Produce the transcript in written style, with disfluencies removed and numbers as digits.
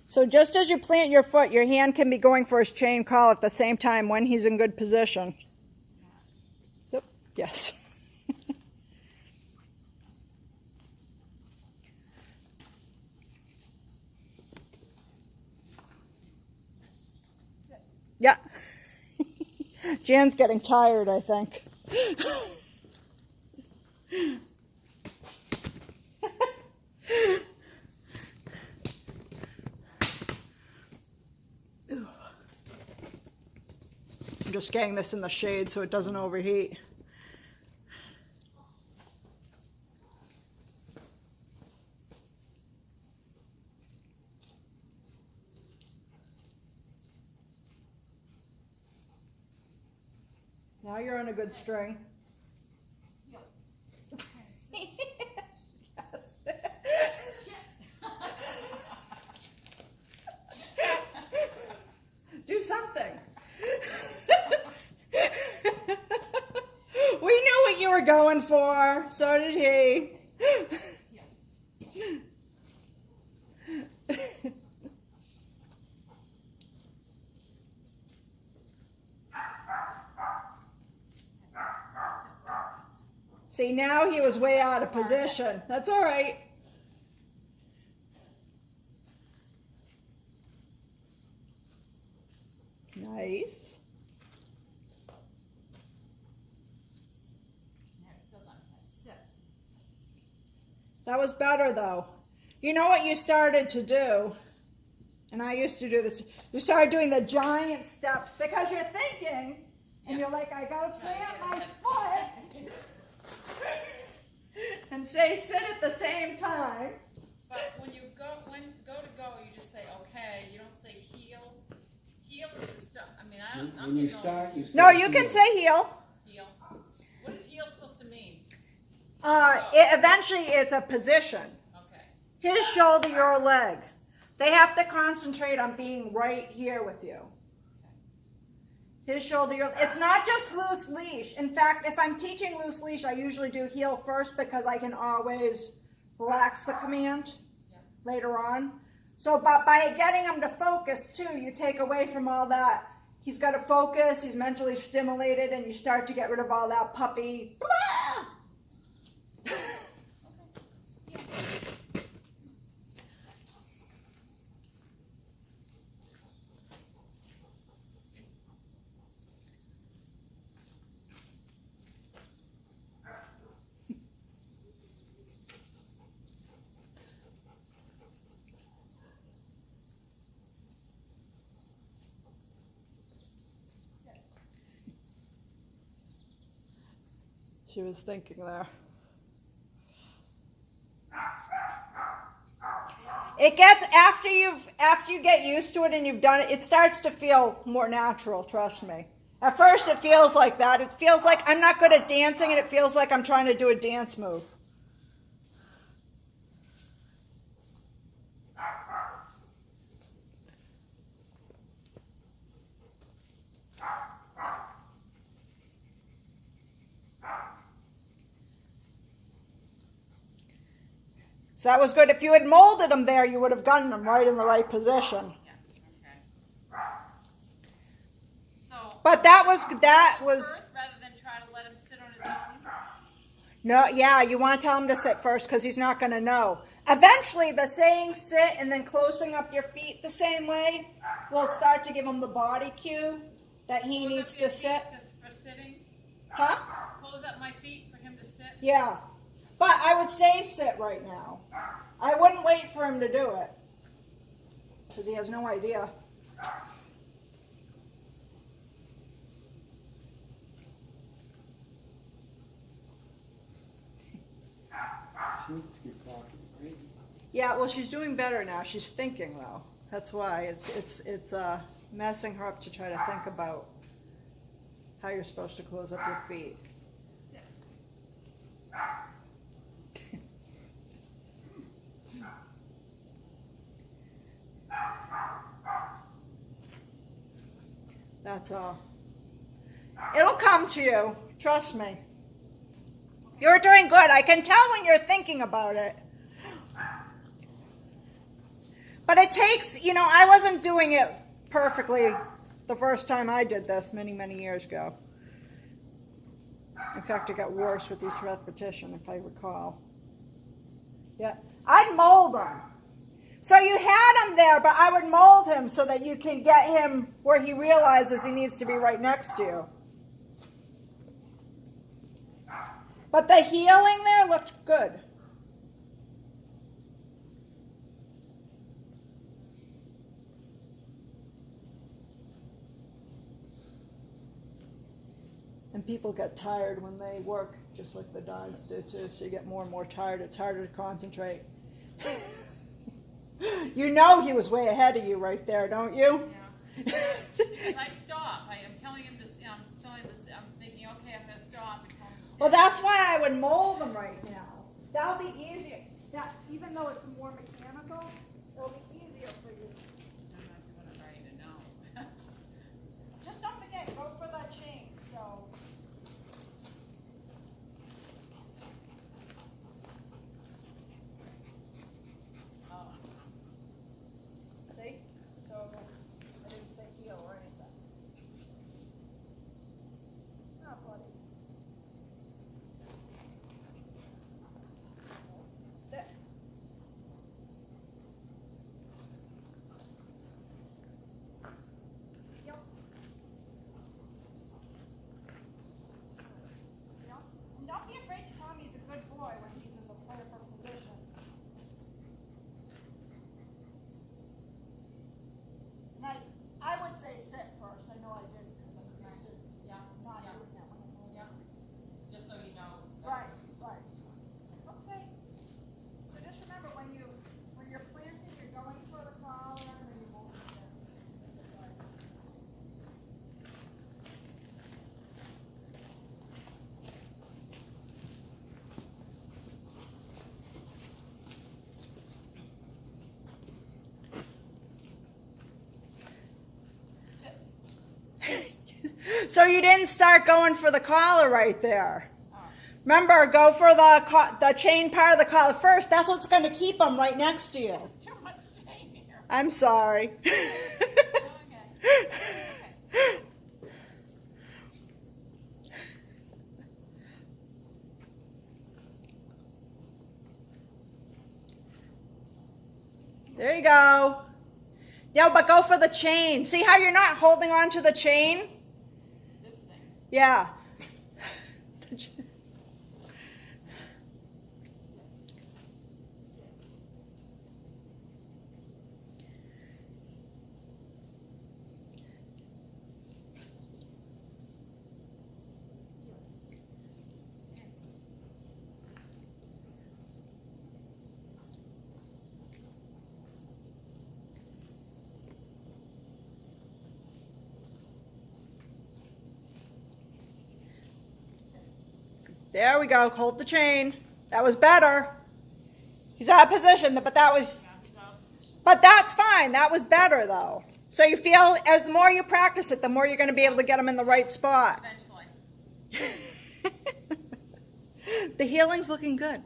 So just as you plant your foot, your hand can be going for his chain call at the same time when he's in good position. Yep. Yes. Yeah. Jan's getting tired, I think. I'm just getting this in the shade so it doesn't overheat. Now you're on a good string. Yes. Do something. We knew what you were going for. So did he. See, now he was way out of position. That's all right. Nice. That was better, though. You know what you started to do? And I used to do this. You started doing the giant steps because you're thinking, and you're like, I gotta plant my foot. And say sit at the same time. But when you go to go, you just say okay. You don't say heel. Heel is the stuff. I mean, When you start, you say No, you can say heel. heel. What is heel supposed to mean? Eventually, it's a position. Okay. His shoulder, your leg. They have to concentrate on being right here with you. His shoulder, your... It's not just loose leash. In fact, if I'm teaching loose leash, I usually do heel first because I can always relax the command later on. So, but by getting him to focus too, you take away from all that. He's got to focus, he's mentally stimulated, and you start to get rid of all that puppy. Blah! She was thinking there. It gets after you get used to it and you've done it, it starts to feel more natural, trust me. At first it feels like that. It feels like I'm not good at dancing and it feels like I'm trying to do a dance move. So that was good. If you had molded them there, you would have gotten them right in the right position. Yeah. Okay. So. But that was First, rather than try to let him sit on his own. No, yeah, you want to tell him to sit first because he's not going to know. Eventually, the saying sit and then closing up your feet the same way will start to give him the body cue that he needs to sit. For sitting. Huh? Close up my feet for him to sit. Yeah. But I would say sit right now. I wouldn't wait for him to do it because he has no idea. She needs to get walking, right? Yeah, well, she's doing better now. She's thinking though. That's why it's messing her up to try to think about how you're supposed to close up your feet. That's all. It'll come to you. Trust me. You're doing good. I can tell when you're thinking about it. But But it takes, I wasn't doing it perfectly the first time I did this many, many years ago. In fact, it got worse with each repetition, if I recall. Yeah, I'd mold him. So you had him there, but I would mold him so that you can get him where he realizes he needs to be right next to you. But the healing there looked good. And people get tired when they work, just like the dogs do too. So you get more and more tired. It's harder to concentrate. You know he was way ahead of you right there, don't you? Yeah. Because I stop. I'm telling him to. I'm thinking, okay, I'm gonna stop. Well, that's why I would mold them right now. That'll be easier. Now, even though it's more mechanical, it'll be easier for you. I'm not doing it right even now. Just don't forget, go for that chain. So. See? So I didn't say heel or anything. Oh, buddy. Sit. Yep. Yep. And don't be afraid to tell him he's a good boy when he's in the playful position. And I would say sit first. I know I did because I'm used to Yeah. not Yeah. doing that when I'm older. Yeah. Just so he knows. Right, right. Okay. So just remember when you're planting, you're going for the collar and then you move it in. So you didn't start going for the collar right there. Remember, go for the chain part of the collar first. That's what's going to keep them right next to you. Too much chain here. I'm sorry. Okay. There you go. Yeah, but go for the chain. See how you're not holding on to the chain? This thing. Yeah. There we go. Hold the chain. That was better. He's out of position, but that's fine. That was better though. So you feel as the more you practice it, the more you're going to be able to get him in the right spot. Eventually. The healing's looking good.